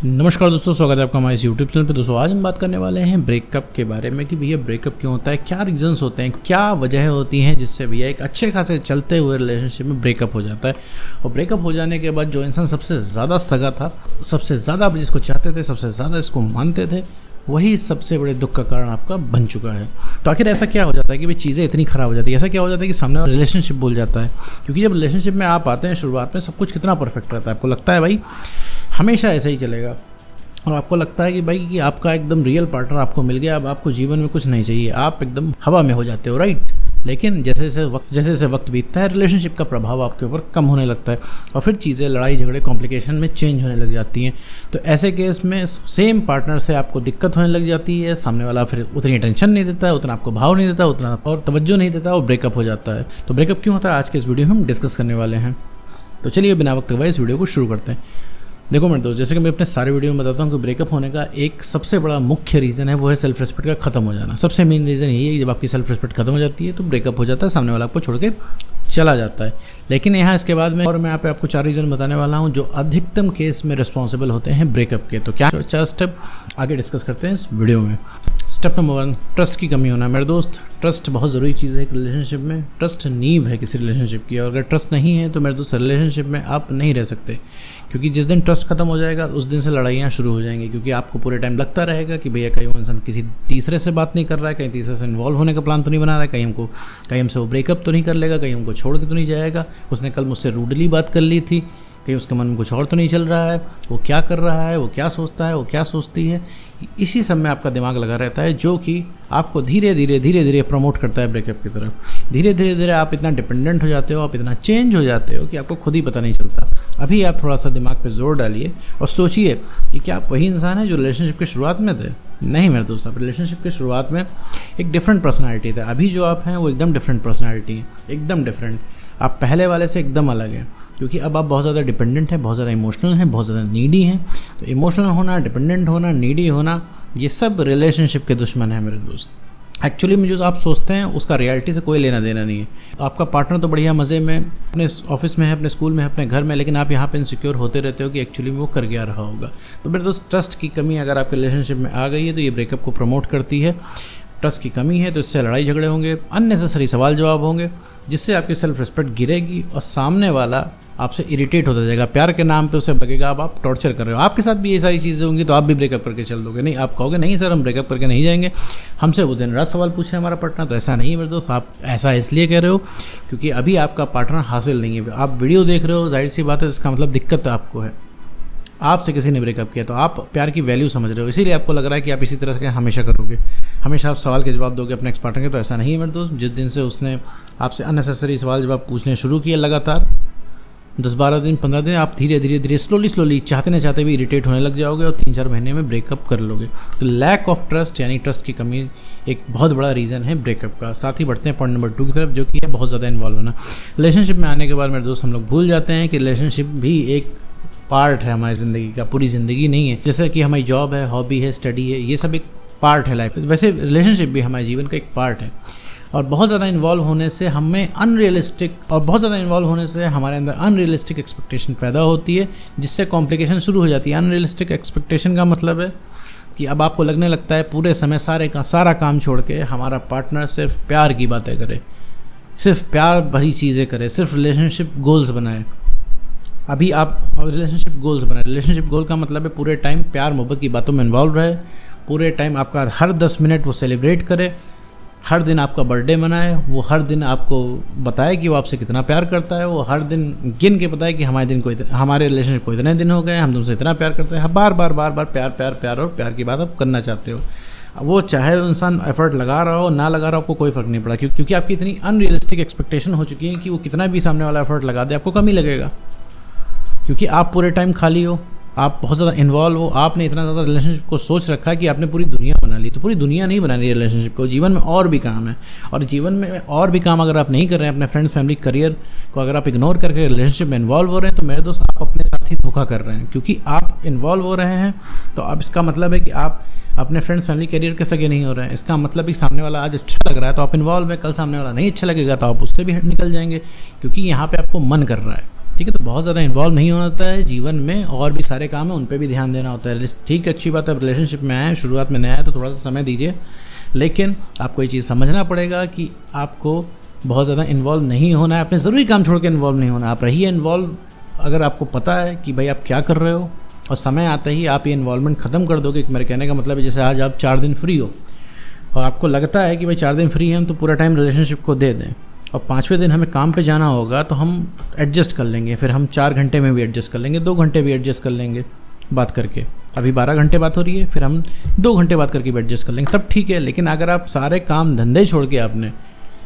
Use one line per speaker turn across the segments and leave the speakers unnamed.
नमस्कार दोस्तों, स्वागत है आपका हमारे इस यूट्यूब चैनल पे। दोस्तों आज हम बात करने वाले हैं ब्रेकअप के बारे में कि भैया ब्रेकअप क्यों होता है, क्या रीजंस होते हैं, क्या वजह होती हैं जिससे भैया एक अच्छे खासे चलते हुए रिलेशनशिप में ब्रेकअप हो जाता है। और ब्रेकअप हो जाने के बाद जो इंसान सबसे ज़्यादा सगा था, सबसे ज़्यादा आप जिसको चाहते थे, सबसे ज़्यादा इसको मानते थे, वही सबसे बड़े दुख का कारण आपका बन चुका है। तो आखिर ऐसा क्या हो जाता है कि भाई चीज़ें इतनी ख़राब हो जाती है? ऐसा क्या हो जाता है कि सामने वाला रिलेशनशिप भूल जाता है? क्योंकि जब रिलेशनशिप में आप आते हैं शुरुआत में सब कुछ कितना परफेक्ट रहता है, आपको लगता है भाई हमेशा ऐसा ही चलेगा, और आपको लगता है कि भाई कि आपका एकदम रियल पार्टनर आपको मिल गया, अब आपको जीवन में कुछ नहीं चाहिए, आप एकदम हवा में हो जाते हो, राइट। लेकिन जैसे जैसे वक्त बीतता है रिलेशनशिप का प्रभाव आपके ऊपर कम होने लगता है और फिर चीज़ें लड़ाई झगड़े कॉम्प्लिकेशन में चेंज होने लग जाती हैं। तो ऐसे केस में सेम पार्टनर से आपको दिक्कत होने लग जाती है, सामने वाला फिर उतनी टेंशन नहीं देता है, उतना आपको भाव नहीं देता, उतना और तवज्जो नहीं देता और ब्रेकअप हो जाता है। तो ब्रेकअप क्यों होता है आज के इस वीडियो में हम डिस्कस करने वाले हैं। तो चलिए बिना वक्त गवाए इस वीडियो को शुरू करते हैं। देखो मेरे दोस्त, जैसे कि मैं अपने सारे वीडियो में बताता हूँ कि ब्रेकअप होने का एक सबसे बड़ा मुख्य रीज़न है, वो है सेल्फ रिस्पेक्ट का खत्म हो जाना। सबसे मेन रीज़न यही है कि जब आपकी सेल्फ रिस्पेक्ट खत्म हो जाती है तो ब्रेकअप हो जाता है, सामने वाला आपको छोड़ के चला जाता है। लेकिन यहाँ इसके बाद में और मैं यहाँ पे आपको 4 रीज़न बताने वाला हूँ जो अधिकतम केस में रिस्पॉन्सिबल होते हैं ब्रेकअप के। तो क्या 4 स्टेप आगे डिस्कस करते हैं इस वीडियो में। स्टेप नंबर 1, ट्रस्ट की कमी होना। मेरे दोस्त, ट्रस्ट बहुत ज़रूरी चीज़ है एक रिलेशनशिप में। ट्रस्ट नींव है किसी रिलेशनशिप की, और अगर ट्रस्ट नहीं है तो मेरे दोस्त रिलेशनशिप में आप नहीं रह सकते। क्योंकि जिस दिन ट्रस्ट खत्म हो जाएगा उस दिन से लड़ाइयाँ शुरू हो जाएंगी, क्योंकि आपको पूरे टाइम लगता रहेगा कि भैया कहीं वो इंसान किसी तीसरे से बात नहीं कर रहा है, कहीं तीसरे से इन्वॉल्व होने का प्लान तो नहीं बना रहा है, कहीं हमसे वो ब्रेकअप तो नहीं कर लेगा, कहीं हमको छोड़ के तो नहीं जाएगा, उसने कल मुझसे रूडली बात कर ली थी, कहीं उसके मन में कुछ और तो नहीं चल रहा है, वो क्या कर रहा है, वो क्या सोचता है, वो क्या सोचती है। इसी सब में आपका दिमाग लगा रहता है, जो कि आपको धीरे धीरे प्रमोट करता है ब्रेकअप की तरफ। धीरे धीरे आप इतना डिपेंडेंट हो जाते हो, आप इतना चेंज हो जाते हो कि आपको खुद ही पता नहीं चलता। अभी आप थोड़ा सा दिमाग पे जोर डालिए और सोचिए कि क्या आप वही इंसान है जो रिलेशनशिप की शुरुआत में थे? नहीं मेरे दोस्त, आप रिलेशनशिप की शुरुआत में एक डिफरेंट पर्सनैलिटी था। अभी जो आप हैं वो एकदम डिफरेंट पर्सनैलिटी है, एकदम डिफरेंट। आप पहले वाले से एकदम अलग हैं, क्योंकि अब आप बहुत ज़्यादा डिपेंडेंट हैं, बहुत ज़्यादा इमोशनल हैं, बहुत ज़्यादा नीडी हैं। तो इमोशनल होना, डिपेंडेंट होना, नीडी होना, ये सब रिलेशनशिप के दुश्मन हैं मेरे दोस्त। एक्चुअली में जो आप सोचते हैं उसका रियलिटी से कोई लेना देना नहीं है। आपका पार्टनर तो बढ़िया मज़े में अपने ऑफिस में है, अपने स्कूल में है, अपने घर में, लेकिन आप यहाँ पे इनसिक्योर होते रहते हो कि एक्चुअली में वो कर क्या रहा होगा। तो मेरे दोस्त, ट्रस्ट की कमी अगर आपके रिलेशनशिप में आ गई है तो ये ब्रेकअप को प्रमोट करती है। ट्रस्ट की कमी है तो इससे लड़ाई झगड़े होंगे, अननेसेसरी सवाल जवाब होंगे, जिससे आपकी सेल्फ रिस्पेक्ट गिरेगी और सामने वाला आपसे इरिटेट होता जाएगा। प्यार के नाम पे उसे लगेगा अब आप टॉर्चर कर रहे हो। आपके साथ भी ये सारी चीज़ें होंगी तो आप भी ब्रेकअप करके चल दोगे। नहीं, आप कहोगे नहीं सर हम ब्रेकअप करके नहीं जाएंगे, हमसे वो दिन रात सवाल पूछे हमारा पार्टनर। तो ऐसा नहीं है मेरे दोस्त, आप ऐसा इसलिए कह रहे हो क्योंकि अभी आपका पार्टनर हासिल नहीं है। आप वीडियो देख रहे हो, जाहिर सी बात है, इसका मतलब दिक्कत आपको है। आपसे किसी ने ब्रेकअप किया तो आप प्यार की वैल्यू समझ रहे हो, इसीलिए आपको लग रहा है कि आप इसी तरह से हमेशा करोगे, हमेशा आप सवाल के जवाब दोगे अपने एक्स पार्टनर के। तो ऐसा नहीं है मेरे दोस्त। जिस दिन से उसने आपसे अननेसेसरी सवाल जवाब पूछने शुरू किए, लगातार 10-12 दिन 15 दिन, आप धीरे धीरे स्लोली चाहते न चाहते भी इरिटेट होने लग जाओगे और 3-4 महीने में ब्रेकअप कर लोगे। तो लैक ऑफ ट्रस्ट यानी ट्रस्ट की कमी एक बहुत बड़ा रीज़न है ब्रेकअप का। साथ ही बढ़ते हैं पॉइंट नंबर 2 की तरफ, जो कि है बहुत ज़्यादा इन्वॉल्व होना। रिलेशनशिप में आने के बाद मेरे दोस्त हम लोग भूल जाते हैं कि रिलेशनशिप भी एक पार्ट है हमारी ज़िंदगी का, पूरी ज़िंदगी नहीं है। जैसे कि हमारी जॉब है, हॉबी है, स्टडी है, ये सब एक पार्ट है लाइफ। वैसे रिलेशनशिप भी हमारे जीवन का एक पार्ट है। और बहुत ज़्यादा इन्वॉल्व होने से हमें हमारे अंदर अनरियलिस्टिक एक्सपेक्टेशन पैदा होती है, जिससे कॉम्प्लिकेशन शुरू हो जाती है। अनरियलिस्टिक एक्सपेक्टेशन का मतलब है कि अब आपको लगने लगता है पूरे समय सारा काम छोड़ के हमारा पार्टनर सिर्फ प्यार की बातें करे, सिर्फ प्यार भरी चीज़ें करे, सिर्फ रिलेशनशिप गोल्स बनाए। अभी आप रिलेशनशिप गोल्स बनाए, रिलेशनशिप गोल का मतलब है पूरे टाइम प्यार मोहब्बत की बातों में इन्वॉल्व रहे, पूरे टाइम आपका हर 10 मिनट वो सेलिब्रेट करे, हर दिन आपका बर्थडे मनाए, वो हर दिन आपको बताए कि वो आपसे कितना प्यार करता है, वो हर दिन गिन के बताए कि हमारे रिलेशनशिप को इतने दिन हो गए, हम तुमसे इतना प्यार करते हैं। बार बार प्यार और प्यार की बात आप करना चाहते हो। वो चाहे इंसान एफर्ट लगा रहा हो ना लगा रहा हो, आपको कोई फ़र्क नहीं पड़ा, क्योंकि आपकी इतनी अनरियलिस्टिक एक्सपेक्टेशन हो चुकी है कि वो कितना भी सामने वाला एफर्ट लगा दे आपको कम ही लगेगा, क्योंकि आप पूरे टाइम खाली हो, आप बहुत ज़्यादा इन्वॉल्व हो। आपने इतना ज़्यादा रिलेशनशिप को सोच रखा है कि आपने पूरी दुनिया बना ली। तो पूरी दुनिया नहीं बनानी है रिलेशनशिप को, जीवन में और भी काम है। और जीवन में और भी काम अगर आप नहीं कर रहे हैं, अपने फ्रेंड्स, फैमिली, करियर को अगर आप इग्नोर करके रिलेशनशिप में इन्वॉल्व हो रहे हैं, तो मेरे दोस्त आप अपने साथ ही धोखा कर रहे हैं। क्योंकि आप इन्वॉल्व हो रहे हैं तो अब इसका मतलब है कि आप अपने फ्रेंड्स, फैमिली, करियर के सगे नहीं हो रहे हैं। इसका मतलब कि सामने वाला आज अच्छा लग रहा है तो आप इन्वॉल्व है, कल सामने वाला नहीं अच्छा लगेगा तो आप उससे भी हट निकल जाएंगे, क्योंकि यहाँ पे आपको मन कर रहा है। ठीक है। तो बहुत ज़्यादा इन्वॉल्व नहीं होना होता है जीवन में, और भी सारे काम है उन पे भी ध्यान देना होता है। ठीक है, अच्छी बात है, रिलेशनशिप में आए, शुरुआत में नया है तो थोड़ा सा समय दीजिए, लेकिन आपको ये चीज़ समझना पड़ेगा कि आपको बहुत ज़्यादा इन्वॉल्व नहीं होना है, अपने ज़रूरी काम छोड़ के इन्वॉल्व नहीं होना। आप रहिए इन्वॉल्व अगर आपको पता है कि भाई आप क्या कर रहे हो, और समय आते ही आप ये इन्वॉल्वमेंट ख़त्म कर दोगे। मेरे कहने का मतलब है जैसे आज आप 4 दिन फ्री हो और आपको लगता है कि भाई 4 दिन फ्री हैं तो पूरा टाइम रिलेशनशिप को दे दें, और 5वें दिन हमें काम पे जाना होगा तो हम एडजस्ट कर लेंगे, फिर हम 4 घंटे में भी एडजस्ट कर लेंगे, 2 घंटे भी एडजस्ट कर लेंगे बात करके। अभी 12 घंटे बात हो रही है, फिर हम 2 घंटे बात करके भी एडजस्ट कर लेंगे, तब ठीक है। लेकिन अगर आप सारे काम धंधे छोड़ के, आपने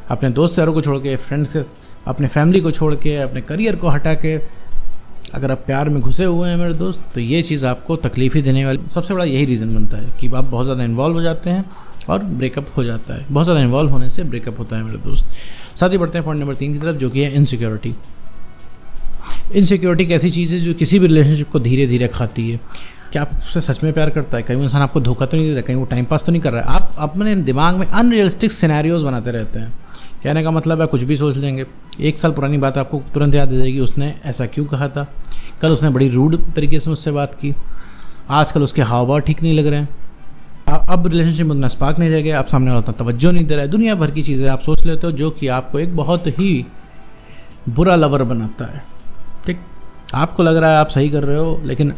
अपने दोस्त यारों को छोड़ के, फ्रेंड्स से, अपने फैमिली को छोड़ के, अपने करियर को हटा के अगर आप प्यार में घुसे हुए हैं मेरे दोस्त, तो ये चीज़ आपको तकलीफ ही देने वाली सबसे बड़ा यही रीज़न बनता है कि आप बहुत ज़्यादा इन्वॉल्व हो जाते हैं और ब्रेकअप हो जाता है। बहुत ज़्यादा इन्वॉल्व होने से ब्रेकअप होता है मेरे दोस्त। साथ ही बढ़ते हैं पॉइंट नंबर 3 की तरफ, जो कि है इनसिक्योरिटी। इनसिक्योरिटी एक ऐसी चीज़ है जो किसी भी रिलेशनशिप को धीरे धीरे खाती है। क्या आपसे सच में प्यार करता है? कहीं वो इंसान आपको धोखा तो नहीं दे रहा, कहीं वो टाइम पास तो नहीं कर रहा है? आप अपने दिमाग में अनरियलिस्टिक सिनेरियोज बनाते रहते हैं। कहने का मतलब है कुछ भी सोच लेंगे। 1 साल पुरानी बात आपको तुरंत याद आ जाएगी, उसने ऐसा क्यों कहा था, कल उसने बड़ी रूड तरीके से मुझसे बात की, आजकल उसके हाव भाव ठीक नहीं लग रहे हैं, अब रिलेशनशिप में उतना स्पार्क नहीं रह गया, आप सामने वाला उतना तवज्जो नहीं दे रहा है। दुनिया भर की चीज़ें आप सोच लेते हो जो कि आपको एक बहुत ही बुरा लवर बनाता है। ठीक, आपको लग रहा है आप सही कर रहे हो, लेकिन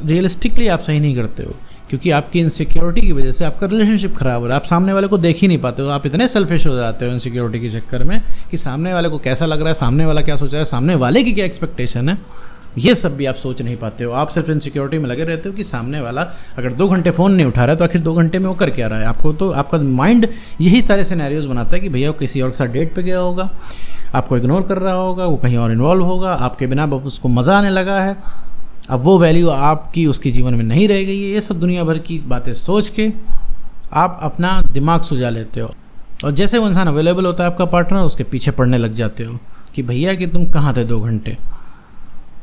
रियलिस्टिकली आप सही नहीं करते हो, क्योंकि आपकी इनसिक्योरिटी की वजह से आपका रिलेशनशिप खराब हो रहा है। आप सामने वाले को देख ही नहीं पाते हो, आप इतने सेल्फिश हो जाते हो इनसिक्योरिटी के चक्कर में कि सामने वाले को कैसा लग रहा है, सामने वाला क्या सोच रहा है, सामने वाले की क्या एक्सपेक्टेशन है, ये सब भी आप सोच नहीं पाते हो। आप सिर्फ इनसिक्योरिटी में लगे रहते हो कि सामने वाला अगर 2 घंटे फ़ोन नहीं उठा रहा है तो आखिर 2 घंटे में वो कर क्या रहा है। आपको तो आपका माइंड यही सारे सिनेरियोज बनाता है कि भैया वो किसी और के साथ डेट पे गया होगा, आपको इग्नोर कर रहा होगा, वो कहीं और इन्वॉल्व होगा, आपके बिना उसको मज़ा आने लगा है, अब वो वैल्यू आपकी उसके जीवन में नहीं रह गई है। ये सब दुनिया भर की बातें सोच के आप अपना दिमाग सुझा लेते हो, और जैसे वो इंसान अवेलेबल होता है आपका पार्टनर, उसके पीछे पड़ने लग जाते हो कि भैया कि तुम कहाँ थे 2 घंटे।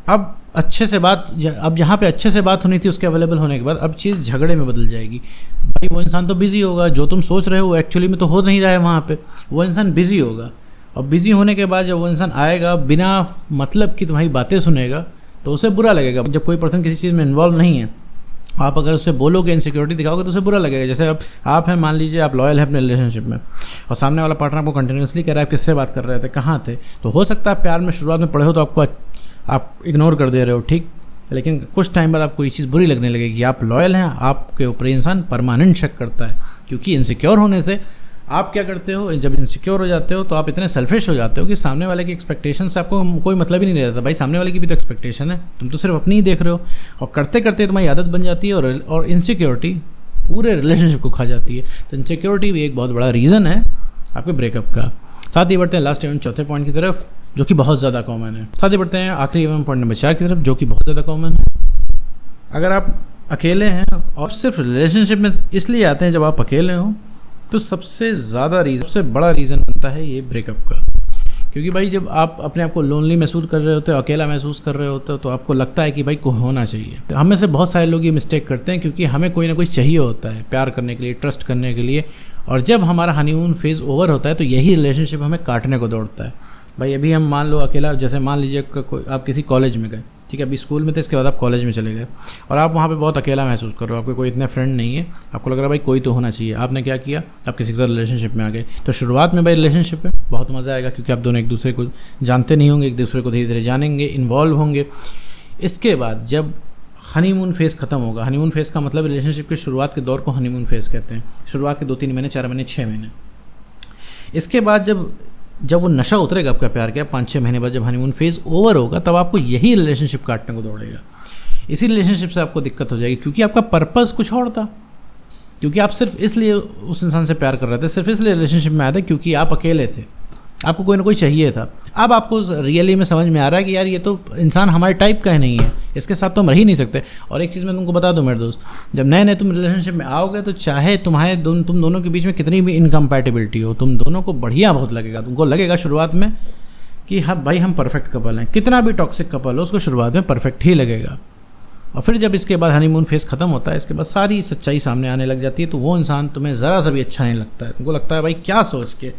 अब अच्छे से बात, अब जहाँ पे अच्छे से बात होनी थी उसके अवेलेबल होने के बाद अब चीज़ झगड़े में बदल जाएगी। भाई वो इंसान तो बिज़ी होगा, जो तुम सोच रहे हो एक्चुअली में तो हो नहीं रहा है वहाँ पे, वो इंसान बिज़ी होगा, और बिज़ी होने के बाद जब वो इंसान आएगा बिना मतलब की तुम्हारी बातें सुनेगा तो उसे बुरा लगेगा। जब कोई पर्सन किसी चीज़ में इन्वॉल्व नहीं है, आप अगर उससे बोलोगे, इनसिक्योरिटी दिखाओगे तो उसे बुरा लगेगा। जैसे अब आप हैं, मान लीजिए आप लॉयल हैं अपने रिलेशनशिप में, और सामने वाला पार्टनर आपको कंटिन्यूसली कह रहा है आप किससे बात कर रहे थे, कहाँ थे, तो हो सकता है प्यार में शुरुआत में पड़े हो तो आपको आप इग्नोर कर दे रहे हो, ठीक, लेकिन कुछ टाइम बाद आपको ये चीज़ बुरी लगने लगेगी। आप लॉयल हैं, आपके ऊपर इंसान परमानेंट शक करता है, क्योंकि इनसिक्योर होने से आप क्या करते हो, जब इनसिक्योर हो जाते हो तो आप इतने सेल्फिश हो जाते हो कि सामने वाले की एक्सपेक्टेशन से आपको कोई मतलब ही नहीं रहता। भाई सामने वाले की भी तो एक्सपेक्टेशन है, तुम तो सिर्फ अपनी ही देख रहे हो, और करते करते तुम्हारी आदत बन जाती है, और इनसिक्योरिटी पूरे रिलेशनशिप को खा जाती है। तो इनसिक्योरिटी भी एक बहुत बड़ा रीज़न है आपके ब्रेकअप का। साथ ही बढ़ते हैं लास्ट एवं चौथे पॉइंट की तरफ, जो कि बहुत ज़्यादा कॉमन है। साथ ही बढ़ते हैं आखिरी एवं पॉइंट नंबर 4 की तरफ, जो कि बहुत ज़्यादा कॉमन है। अगर आप अकेले हैं और सिर्फ रिलेशनशिप में इसलिए आते हैं जब आप अकेले हो, तो सबसे ज़्यादा रीज़न, सबसे बड़ा रीज़न बनता है ये ब्रेकअप का। क्योंकि भाई जब आप अपने आप को लोनली महसूस कर रहे होते हो, अकेला महसूस कर रहे होते हो, तो आपको लगता है कि भाई कोई होना चाहिए। तो हम में से बहुत सारे लोग ये मिस्टेक करते हैं, क्योंकि हमें कोई ना कोई चाहिए होता है प्यार करने के लिए, ट्रस्ट करने के लिए, और जब हमारा हनीमून फेज़ ओवर होता है तो यही रिलेशनशिप हमें काटने को दौड़ता है। भाई अभी हम मान लो अकेला, जैसे मान लीजिए आप किसी कॉलेज में गए, ठीक है, अभी स्कूल में थे, इसके बाद आप कॉलेज में चले गए, और आप वहाँ पे बहुत अकेला महसूस कर रहे हो, आपके कोई इतने फ्रेंड नहीं है, आपको लग रहा है भाई कोई तो होना चाहिए। आपने क्या किया, आप किसी के साथ रिलेशनशिप में आ गए। तो शुरुआत में भाई रिलेशनशिप में बहुत मज़ा आएगा, क्योंकि आप दोनों एक दूसरे को जानते नहीं होंगे, एक दूसरे को धीरे धीरे जानेंगे, इन्वॉल्व होंगे। इसके बाद जब हनीमून फेज़ खत्म होगा, हनीमून फेज़ का मतलब रिलेशनशिप के शुरुआत के दौर को हनीमून फेज़ कहते हैं। शुरुआत के 2-3 महीने, 4 महीने, 6 महीने। इसके बाद जब वो नशा उतरेगा आपका प्यार का, 5-6 महीने बाद जब हनीमून फेज़ ओवर होगा, तब आपको यही रिलेशनशिप काटने को दौड़ेगा। इसी रिलेशनशिप से आपको दिक्कत हो जाएगी, क्योंकि आपका पर्पस कुछ और था, क्योंकि आप सिर्फ इसलिए उस इंसान से प्यार कर रहे थे, सिर्फ इसलिए रिलेशनशिप में आए थे क्योंकि आप अकेले थे, आपको कोई ना कोई चाहिए था। अब आपको रियली में समझ में आ रहा है कि यार ये तो इंसान हमारे टाइप का ही नहीं है, इसके साथ तो हम रह ही नहीं सकते। और एक चीज़ मैं तुमको बता दूं मेरे दोस्त, जब नए नए तुम रिलेशनशिप में आओगे तो चाहे तुम दोनों के बीच में कितनी भी इनकम्पैटिबिलिटी हो, तुम दोनों को बढ़िया बहुत लगेगा। तुमको लगेगा शुरुआत में कि हाँ भाई हम परफेक्ट कपल हैं, कितना भी टॉक्सिक कपल हो उसको शुरुआत में परफेक्ट ही लगेगा। और फिर जब इसके बाद हनीमून फेज़ ख़त्म होता है, इसके बाद सारी सच्चाई सामने आने लग जाती है, तो वो इंसान तुम्हें ज़रा सा भी अच्छा नहीं लगता है। तुमको लगता है भाई क्या सोच के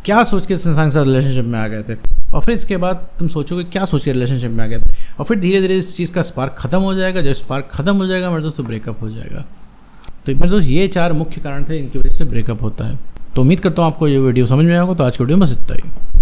इस इंसान के साथ रिलेशनशिप में आ गए थे। और फिर इसके बाद तुम सोचोगे क्या सोच के रिलेशनशिप में आ गए थे, और फिर धीरे धीरे इस चीज़ का स्पार्क खत्म हो जाएगा। जब स्पार्क खत्म हो जाएगा मेरे दोस्त तो ब्रेकअप हो जाएगा। तो मेरे दोस्त ये 4 मुख्य कारण थे इनकी वजह से ब्रेकअप होता है। तो उम्मीद करता हूँ आपको ये वीडियो समझ में आएगा। तो आज की वीडियो में बस इतना ही।